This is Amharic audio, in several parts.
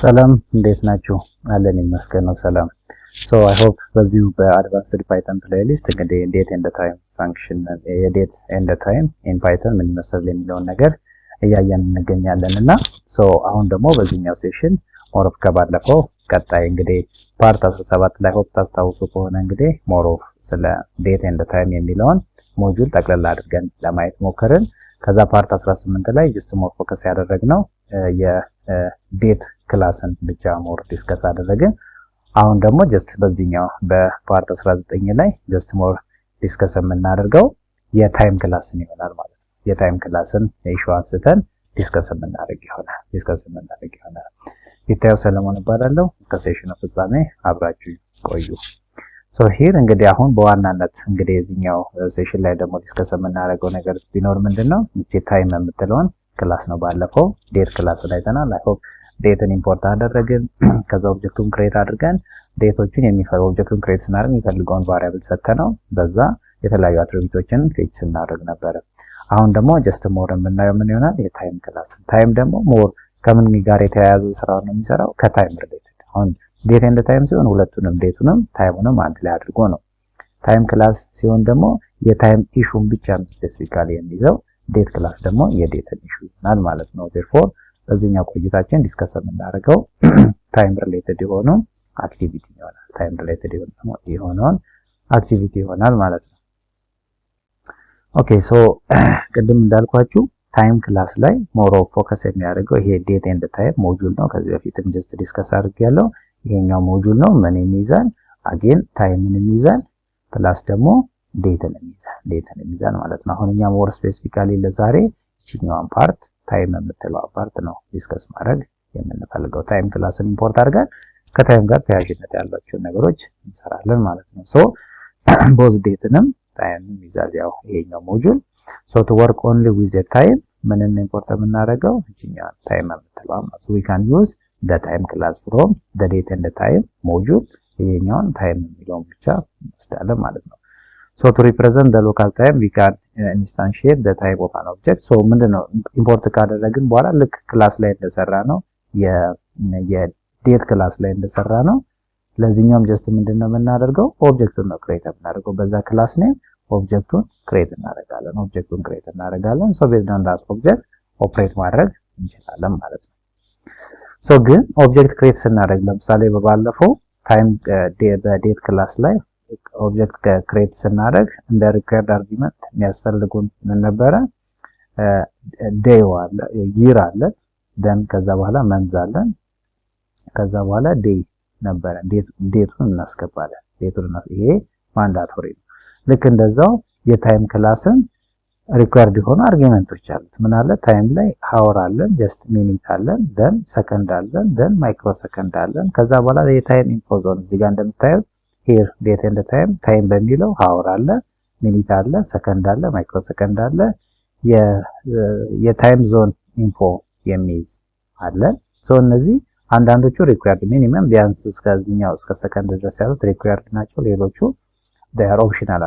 ሰላም እንዴት ናችሁ? አለን ይመስገን ነው ሰላም። ሶ አይ ሆፕ በዚሁ በአድቫንስድ ፓይተን ፕሌሊስት እንግዲህ ዴት ኤንድ ታይም ፋንክሽን የዴት ኤንድ ታይም ኢን ፓይተን ምን ይመስላል የሚለውን ነገር እያየን እንገኛለን እና ሶ አሁን ደግሞ በዚህኛው ሴሽን ሞር ኦፍ ከባለፈው ቀጣይ እንግዲህ ፓርት 17 ላይ ሆፕ ታስታውሱ ከሆነ እንግዲህ ሞር ኦፍ ስለ ዴት ኤንድ ታይም የሚለውን ሞጁል ጠቅለል አድርገን ለማየት ሞከርን። ከዛ ፓርት 18 ላይ ጀስት ሞር ፎከስ ያደረግነው የዴት ክላስን ብቻ ሞር ዲስከስ አደረግን። አሁን ደግሞ ጀስት በዚህኛው በፓርት 19 ላይ ጀስት ሞር ዲስከስ የምናደርገው የታይም ክላስን ይሆናል ማለት ነው። የታይም ክላስን ኢሹ አንስተን ዲስከስ የምናደርግ ይሆናል። ይታየው ሰለሞን እባላለሁ። እስከ ሴሽኑ ፍጻሜ አብራችሁ ቆዩ። ሶ ሂር እንግዲህ አሁን በዋናነት እንግዲህ የዚህኛው ሴሽን ላይ ደግሞ ዲስከስ የምናደርገው ነገር ቢኖር ምንድነው እቺ ታይም የምትለውን ክላስ ነው። ባለፈው ዴት ክላስ ላይ አይተናል። አይ ሆፕ ዴትን ኢምፖርት አደረግን። ከዛ ኦብጀክቱን ክሬት አድርገን ዴቶችን የሚፈልገው ኦብጀክቱን ክሬት ስናደርግ የሚፈልገውን ቫሪያብል ሰጥተነው በዛ የተለያዩ አትሪቢዩቶችን ፌች ስናደርግ ነበር። አሁን ደግሞ ጀስት ሞር የምናየው ምን ይሆናል የታይም ክላስ። ታይም ደግሞ ሞር ከምን ጋር የተያያዘ ስራ ነው የሚሰራው ከታይም ሪሌትድ። አሁን ዴት ኤንድ ታይም ሲሆን ሁለቱንም ዴቱንም ታይሙንም አንድ ላይ አድርጎ ነው። ታይም ክላስ ሲሆን ደግሞ የታይም ኢሹን ብቻ ስፔሲፊካሊ የሚይዘው፣ ዴት ክላስ ደግሞ የዴትን ኢሹ ይሆናል ማለት ነው። ዜርፎር በዚህኛው ቆይታችን ዲስከስ የምናደርገው ታይም ሪሌትድ የሆኑ አክቲቪቲ ይሆናል። ታይም ሪሌትድ የሆነውን አክቲቪቲ ይሆናል ማለት ነው። ኦኬ ሶ ቅድም እንዳልኳችሁ ታይም ክላስ ላይ ሞር ኦፍ ፎከስ የሚያደርገው ይሄ ዴት ኤንድ ታይም ሞጁል ነው። ከዚህ በፊትም ጀስት ዲስከስ አድርጌያለሁ። ይሄኛው ሞጁል ነው ምን የሚይዛል? አጌን ታይምን የሚይዛል ፕላስ ደግሞ ዴትን የሚይዛል ማለት ነው። አሁን እኛ ሞር ስፔሲፊካሊ ለዛሬ እቺኛዋን ፓርት ታይም የምትለው ፓርት ነው ዲስከስ ማድረግ የምንፈልገው። ታይም ክላስን ኢምፖርት አድርገን ከታይም ጋር ተያያዥነት ያላቸውን ነገሮች እንሰራለን ማለት ነው። ሶ ቦዝ ዴትንም ታይምንም ይይዛል ያው ይሄኛው ሞጁል። ሶ ቱ ወርክ ኦንሊ ዊዝ ታይም ምንን ኢምፖርት የምናደርገው እቺኛዋን ታይም የምትለው ማለት ዊ ካን ዩዝ the time class from the date and the time module ይሄኛውን ታይም የሚለውን ብቻ እንወስዳለን ማለት ነው። so to represent the local time we can instantiate the type of an object. so ምንድነው ኢምፖርት ካደረግን በኋላ ልክ ክላስ ላይ እንደሰራ ነው የዴት ክላስ ላይ እንደሰራ ነው ለዚህኛውም ጀስት ምንድነው የምናደርገው ኦብጀክቱን ነው ክሬት የምናደርገው በዛ ክላስ ኔም ኦብጀክቱን ክሬት እናደርጋለን so based on that object ኦፕሬት ማድረግ እንችላለን ማለት ነው። ሶ ግን ኦብጀክት ክሬት ስናደርግ ለምሳሌ በባለፈው ታይም በዴት ክላስ ላይ ኦብጀክት ክሬት ስናደርግ እንደ ሪከርድ አርጊመንት የሚያስፈልጉን ምን ነበረ? ዴይ አለ፣ ይር አለ፣ ደን ከዛ በኋላ መንዝ አለን፣ ከዛ በኋላ ዴይ ነበረ። ዴቱን እናስገባለን። ይሄ ማንዳቶሪ ነው። ልክ እንደዛው የታይም ክላስን ሪኳርድ የሆኑ አርጊመንቶች አሉት። ምን አለ? ታይም ላይ ሃወር አለን፣ ጀስት ሚኒት አለን፣ ደን ሰከንድ አለን፣ ደን ማይክሮ ሰከንድ አለን። ከዛ በኋላ የታይም ኢንፎ ዞን እዚህ ጋር እንደምታዩት ሂር ዴት ኤንድ ታይም በሚለው ሃወር አለ፣ ሚኒት አለ፣ ሰከንድ አለ፣ ማይክሮ ሰከንድ አለ፣ የታይም ዞን ኢንፎ የሚይዝ አለ። ሶ እነዚህ አንዳንዶቹ ሪኳርድ ሚኒመም ቢያንስ እስከዚህኛው እስከ ሰከንድ ድረስ ያሉት ሪኳርድ ናቸው። ሌሎቹ ኦፕሽናል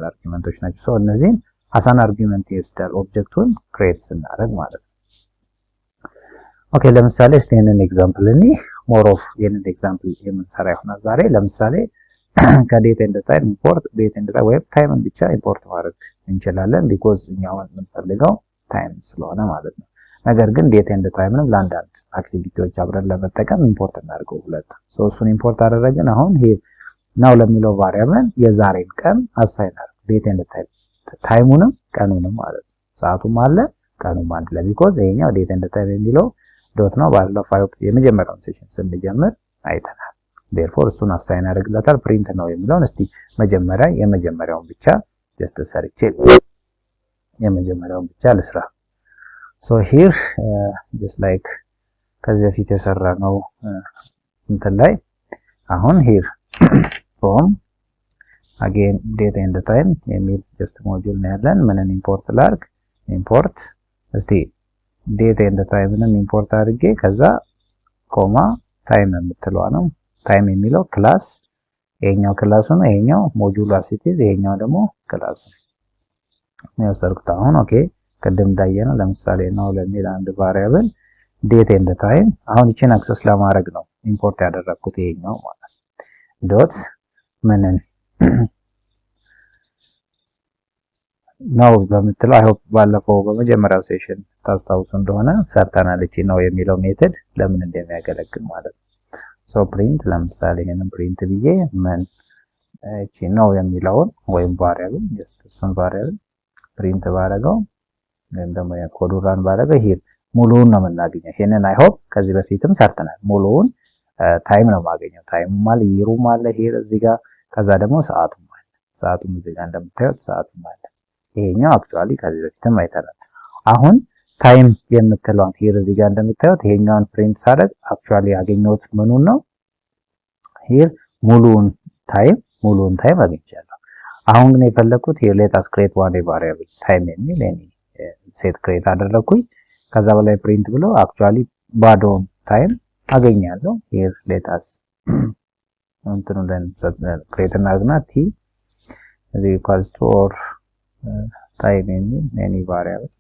አርጊመንቶች ናቸው። ሶ እነዚህን አሳን አርጊመንት ይወስዳል ኦብጀክቱን ክሬት ስናደርግ ማለት ነው። ኦኬ ለምሳሌ እስቲ ይሄንን ኤግዛምፕል ሞር ኦፍ ይሄንን ኤግዛምፕል የምንሰራ ይሆናል ዛሬ። ለምሳሌ ከዴት ኤንድ ታይም ኢምፖርት ዴት ኤንድ ታይም ወይም ታይምን ብቻ ኢምፖርት ማድረግ እንችላለን ቢኮዝ እኛው የምንፈልገው ታይም ስለሆነ ማለት ነው። ነገር ግን ዴት ኤንድ ታይምንም ለአንዳንድ አክቲቪቲዎች አብረን ለመጠቀም ኢምፖርት እናድርገው ሁለት። ሶ እሱን ኢምፖርት አደረግን። አሁን ይሄ ናው ለሚለው ቫሪያብል የዛሬን ቀን አሳይን አድርግ ዴት ኤንድ ታይም ታይሙንም ቀኑንም ማለት ነው። ሰዓቱም አለ ቀኑም አንድ ላይ ቢኮዝ ይሄኛው ዴት ኤንድ ታይም የሚለው ዶት ነው። ባለፈው የመጀመሪያውን ሴሽን ስንጀምር አይተናል። therefore እሱን አሳይን አድርግለታል። ፕሪንት ነው የሚለውን እስቲ የመጀመሪያውን ብቻ ጀስት ሰርቼ የመጀመሪያውን ብቻ ልስራ። so here just like ከዚህ በፊት የሰራነው እንትን ላይ አሁን here from again date and time የሚል just ሞጁል ነው ያለን። ምንን ኢምፖርት ላድርግ? ኢምፖርት እስቲ date and time ንም ኢምፖርት አድርጌ ከዛ ኮማ ታይም የምትለዋ ነው። ታይም የሚለው ክላስ ይሄኛው ክላሱ ነው። ይሄኛው ሞጁሉ አሲቲዝ ይሄኛው ደግሞ ክላሱ ነው ያሰርኩት። አሁን ኦኬ ቅድም እንዳየነው ለምሳሌ ነው ለሚል አንድ ቫሪያብል ዴት ኤንድ ታይም አሁን ይችን አክሰስ ለማድረግ ነው ኢምፖርት ያደረኩት ይሄኛው ማለት ዶት ምንን ነው በምትለው አይ ሆፕ ባለፈው በመጀመሪያው ሴሽን ታስታውሱ እንደሆነ ሰርተናል እቺ ነው የሚለው ሜተድ ለምን እንደሚያገለግል ማለት ነው። ሶ ፕሪንት ለምሳሌ ይሄንን ፕሪንት ብዬ ምን እቺ ነው የሚለውን ወይም ቫሪያብል ጀስት እሱን ቫሪያብል ፕሪንት ባረገው ወይም ደግሞ የኮድ ራን ባረገው ይሄ ሙሉውን ነው የምናገኘው። ይሄንን አይ ሆፕ ከዚህ በፊትም ሰርተናል። ሙሉውን ታይም ነው የማገኘው። ታይም ማለት ይሩም አለ ይሄ እዚህ ጋር ከዛ ደግሞ ሰዓቱም አለ። ሰዓቱም እዚህ ጋር እንደምታዩት ሰዓቱም አለ። ይሄኛው አክቹአሊ ከዚህ በፊትም አይተናል። አሁን ታይም የምትለውን ሂር እዚህ ጋር እንደምታዩት ይሄኛውን ፕሪንት ሳደርግ አክቹአሊ ያገኘሁት ምኑን ነው? ሂር ሙሉውን ታይም አግኝቻለሁ። አሁን ግን የፈለኩት ሂር ሌት አስ ክሬት ዋን ቫሪያብል ታይም የሚል እኔ ሴት ክሬት አደረኩኝ። ከዛ በላይ ፕሪንት ብሎ አክቹአሊ ባዶውን ታይም አገኛለሁ። ሂር ሌት አስ እንትኑ ክሬት እናድርግና ቲ እዚህ ኢኳልስ ቱ ኦር ታይም የሚል ኤኒ ቫሪያብል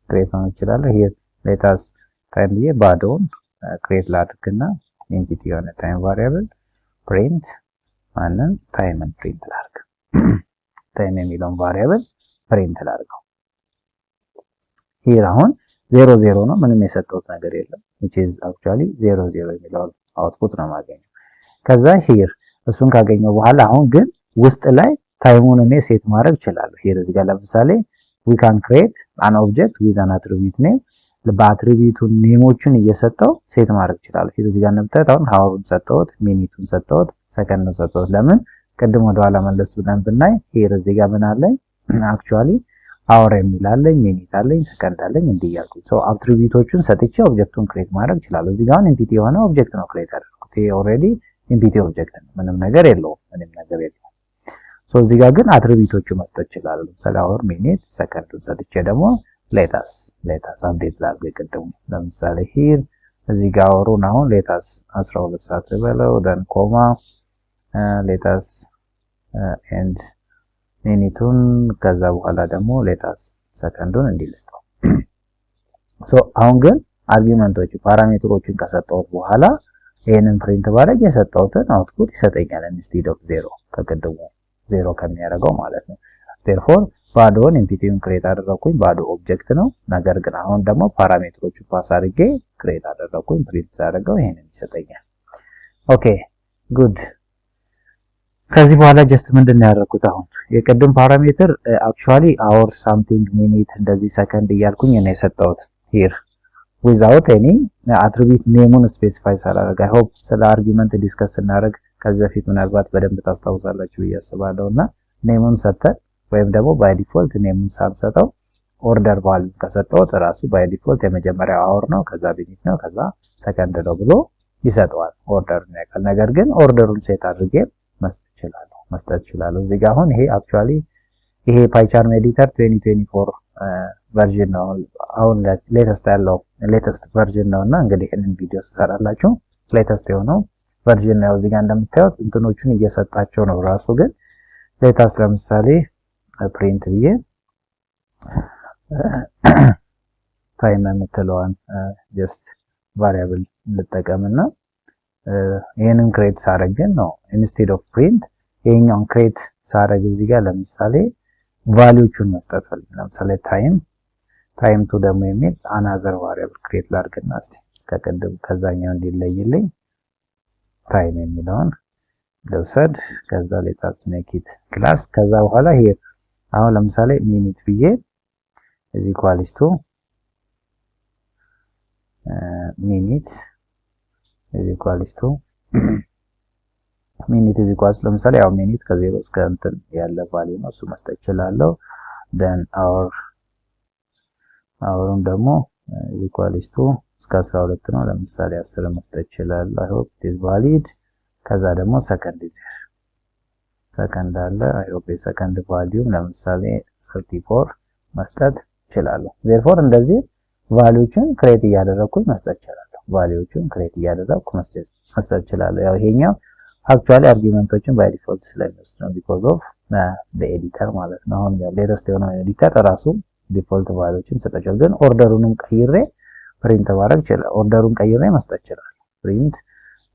ክሬት ማድረግ እችላለሁ። ሂር ሌት አስ ታይም ብዬ ባዶውን ክሬት ላድርግና ኢንቲቲ የሆነ ታይም ቫሪያብል ፕሪንት ማንን ታይምን ፕሪንት ላድርግ። ታይም የሚለውን ቫሪያብል ፕሪንት ላድርገው። ሂር አሁን 00 ነው፣ ምንም የሰጠሁት ነገር የለም which is actually 00 የሚለው አውትፑት ነው የማገኘው። ከዛ ሂር እሱን ካገኘው በኋላ አሁን ግን ውስጥ ላይ ታይሙን እኔ ሴት ማድረግ እችላለሁ። ሂር እዚህ ጋር ለምሳሌ we can create an object with an attribute name በአትሪቢዩቱ ኔሞችን እየሰጠው ሴት ማድረግ እችላለሁ። ሂር እዚህ ጋር እንደምታዩት አሁን ሃወሩን ሰጠሁት፣ ሚኒቱን ሰጠሁት፣ ሰከንዱን ሰጠሁት። ለምን ቅድም ወደ ኋላ መለስ ብለን ብናይ ሂር እዚህ ጋር ምን አለኝ አክቹአሊ አወር የሚል አለኝ፣ ሚኒት አለኝ፣ ሰከንድ አለኝ እንዲህ እያልኩኝ ሶ አትሪቢዩቶቹን ሰጥቼ ኦብጀክቱን ክሬት ማድረግ እችላለሁ። እዚህ ጋር አሁን ኢምፒቲ የሆነ ኦብጀክት ነው ክሬት ያደረኩት። ይሄ ኦልሬዲ ኢምፒቲ ኦብጀክት ነው፣ ምንም ነገር የለውም፣ ምንም ነገር የለውም። ሶ እዚህ ጋር ግን አትሪቢዩቶቹ መስጠት እችላለሁ። ለምሳሌ አወር፣ ሚኒት፣ ሰከንዱን ሰጥቼ ደግሞ ሌታስ አፕዴት ላድርግ የቅድሙ ለምሳሌ ሂር እዚህ ጋር አወሩን አሁን ሌታስ 12 ሰዓት ልበለው ደን ኮማ ሌታስ ኤንድ ሚኒቱን ከዛ በኋላ ደግሞ ሌታስ ሰከንዱን እንዲልስተው። ሶ አሁን ግን አርጊመንቶች ፓራሜትሮችን ከሰጠሁት በኋላ ይሄንን ፕሪንት ባደርግ የሰጠሁትን አውትፑት ይሰጠኛል ኢንስቲድ ኦፍ 0 ከቅድሙ 0 ከሚያደርገው ማለት ነው። therefore ባዶውን ኢምፒቲውን ክሬት አደረኩኝ፣ ባዶ ኦብጀክት ነው። ነገር ግን አሁን ደግሞ ፓራሜትሮቹን ፓስ አድርጌ ክሬት አደረኩኝ፣ ፕሪንት አደረገው ይሄንን ይሰጠኛል። ኦኬ ጉድ። ከዚህ በኋላ ጀስት ምንድነው ያደረኩት? አሁን የቅድም ፓራሜትር አክቹአሊ አወር ሳምቲንግ ሚኒት እንደዚህ ሰከንድ እያልኩኝ ነው የሰጠሁት ሂር ዊዛውት ኤኒ አትሪቢዩት ኔሙን ስፔሲፋይ ሳላደርግ። አይ ሆፕ ስለ አርጊመንት ዲስከስ ስናደርግ ከዚህ በፊት ምናልባት በደንብ ታስታውሳላችሁ ብዬ አስባለሁና ኔሙን ሰጠን ወይም ደግሞ ባይ ዲፎልት ኔሙን ሳንሰጠው ኦርደር ቫልዩ ከሰጠሁት ራሱ ባይ ዲፎልት የመጀመሪያው አወር ነው፣ ከዛ ሚኒት ነው፣ ከዛ ሰከንድ ነው ብሎ ይሰጠዋል። ኦርደሩን ያውቃል። ነገር ግን ኦርደሩን ሴት አድርጌ መስጠት እችላለሁ። እዚህ ጋር አሁን ይሄ አክቹአሊ ይሄ ፓይቻርም ኤዲተር 2024 ቨርዥን ነው አሁን ሌተስት ያለው ሌተስት ቨርዥን ነውና እንግዲህ ይሄንን ቪዲዮ ሰራላችሁ ሌተስት የሆነው ቨርዥን ነው። እዚህ ጋር እንደምታዩት እንትኖቹን እየሰጣቸው ነው ራሱ። ግን ሌተስት ለምሳሌ ፕሪንት ብዬ ታይም የምትለዋን ጀስት ቫሪያብል ልጠቀምና ይሄንን ክሬት ሳደርግ ነው ኢንስቴድ ኦፍ ፕሪንት ይሄኛውን ክሬት ሳደርግ እዚህ ጋር ለምሳሌ ቫልዩቹን መስጠት ፈልግ። ለምሳሌ ታይም ቱ ደግሞ የሚል አናዘር ቫሪያብል ክሬት ላድርግና እስቲ ከቅድም ከዛኛው እንዲለይልኝ ታይም የሚለውን ልውሰድ። ከዛ ሌታስ ሜክ ኢት ክላስ። ከዛ በኋላ ይሄ አሁን ለምሳሌ ሚኒት ብዬ እዚ ኢኳልስ ቱ ሚኒት እዚ ኢኳልስ ቱ ሚኒት እዚ ኢኳልስ ለምሳሌ ያው ሚኒት ከዜሮ እስከ እንትን ያለ ቫልዩ ነው፣ እሱ መስጠት እችላለሁ። then አወሩን ደግሞ እዚ ኢኳልስ ቱ እስከ 12 ነው፣ ለምሳሌ 10 መስጠት እችላለሁ። I hope it is valid። ከዛ ደግሞ ሰከንድ አለ። I hope የሰከንድ ቫልዩ ለምሳሌ 34 መስጠት እችላለሁ። therefore እንደዚህ ቫልዩዎችን ክሬት እያደረኩኝ መስጠት እችላለሁ። ቫልዩዎችን ክሬት እያደረኩ መስጠት እችላለሁ። ያው ይሄኛው አክቹአሊ አርጊመንቶችን ባይ ዲፎልት ስለሚወስድ ነው because of the editor ማለት ነው። አሁን ያው ሌተስት የሆነው ኤዲተር ራሱ ዲፎልት ቫልዩዎችን ሰጠቻለሁ። ግን ኦርደሩንም ቀይሬ ፕሪንት ማድረግ ይችላል። ኦርደሩን ቀይሬ መስጠት ይችላል። ፕሪንት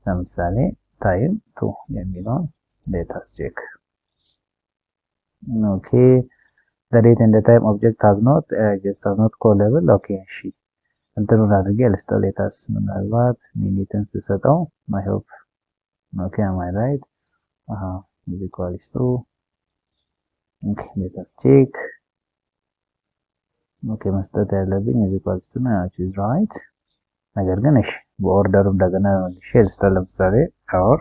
ለምሳሌ ታይም 2 የሚለውን ሌታስ ቼክ ኦኬ the date and the time object has not callable ኦኬ እሺ እንትኑን አድርጌ ልስጠው ሌታስ ምናልባት ሚኒትን ስሰጠው I hope okay am I right is equals to okay ሌታስ ቼክ ኦኬ መስጠት ያለብኝ is equals to ነው which is right ነገር ግን እሺ በኦርደሩ እንደገና መልሼ ልስጠው ለምሳሌ hour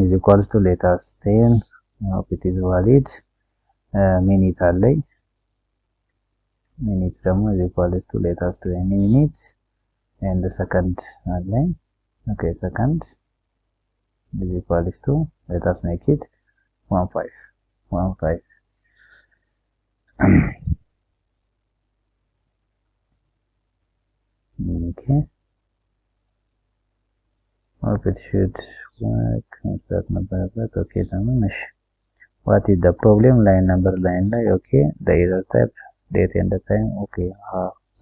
is equals to latest 10 I hope it is valid minute አለኝ minute ደግሞ is equals to latest 20 minutes and the second አለኝ okay second is equals to let us make it 15 okay hope it should work start number okay tamamish what is the problem line number line ላይ okay the error type date and the time okay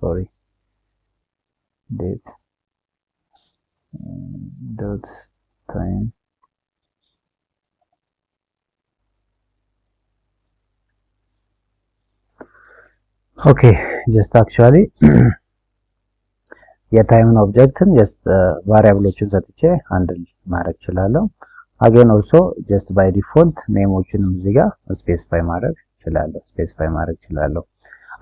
sorry date dot time okay just actually የታይምን ኦብጀክትን just ቫሪያብሎችን ሰጥቼ ሃንድል ማድረግ እችላለሁ again also just by default ኔሞችንም እዚህ ጋር ስፔሲፋይ ማድረግ እችላለሁ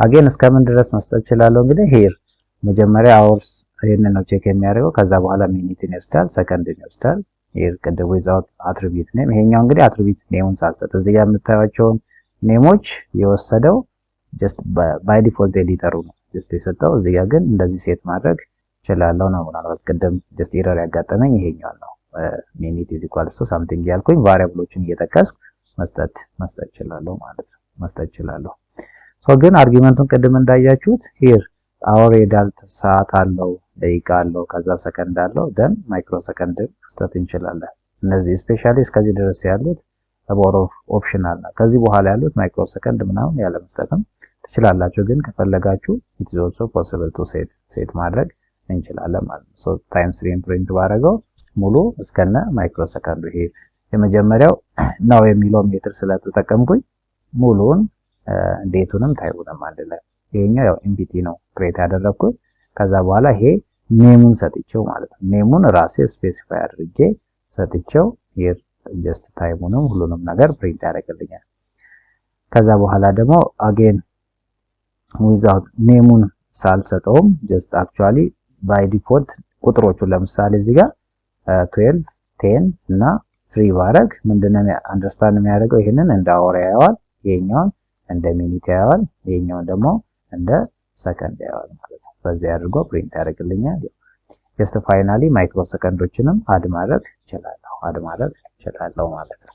again እስከምን ድረስ መስጠት እችላለሁ እንግዲህ here መጀመሪያ hours ይሄንን ነው ቼክ የሚያደርገው ከዛ በኋላ ሚኒትን ይወስዳል ሰከንድን ይወስዳል here ቅድም without attribute name ይሄኛው እንግዲህ attribute ኔሙን ሳልሰጥ እዚህ ጋር የምታዩቸው ኔሞች የወሰደው just by default ኤዲተሩ ነው just የሰጠው እዚህ ጋር ግን እንደዚህ ሴት ማድረግ እችላለሁ ነው ማለት ቅድም just ኤረር ያጋጠመኝ ይሄኛው ነው minute is equals to something ያልኩኝ ቫሪያብሎችን እየተከስኩ መስጠት እችላለሁ ማለት ነው መስጠት እችላለሁ so ግን አርጊመንቱን ቅድም እንዳያችሁት here hour ይዳል ሰዓት አለው ደቂቃ አለው ከዛ ሰከንድ አለው then ማይክሮ ሰከንድ መስጠት እንችላለን እነዚህ ስፔሻሊ እስከዚህ ድረስ ያሉት አባውት ኦፕሽናል ነው ከዚህ በኋላ ያሉት ማይክሮ ሰከንድ ምናምን ያለ መስጠትም ትችላላችሁ ግን ከፈለጋችሁ it is also possible to set ማድረግ እንችላለን ማለት ነው so time stream print ባረጋው ሙሉ እስከነ ማይክሮ ሰከንድ ይሄ የመጀመሪያው ነው የሚለው ሜትር ስለተጠቀምኩኝ ሙሉን ዴቱንም ታይሙንም አንድ ላይ ይሄኛው ያው ኤምፒቲ ነው ክሬት ያደረኩት ከዛ በኋላ ይሄ ኔሙን ሰጥቼው ማለት ነው ኔሙን ራሴ ስፔሲፋይ አድርጌ ሰጥቼው here just ታይሙንም ሁሉንም ነገር ፕሪንት ያደርግልኛል ከዛ በኋላ ደግሞ again without ኔሙን ሳልሰጠውም just actually by default ቁጥሮቹ ለምሳሌ እዚህ ጋር 12 10 እና 3 ባረግ ምንድነው አንደርስታንድ የሚያደርገው ይሄንን እንደ አወር ያያዋል ይሄኛውን እንደ ሚኒት ያያዋል ይሄኛውን ደግሞ እንደ ሰከንድ ያያዋል ማለት ነው በዚህ አድርጎ ፕሪንት ያደርግልኛል just finally ማይክሮ ሰከንዶችንም አድ ማድረግ እችላለሁ ማለት ነው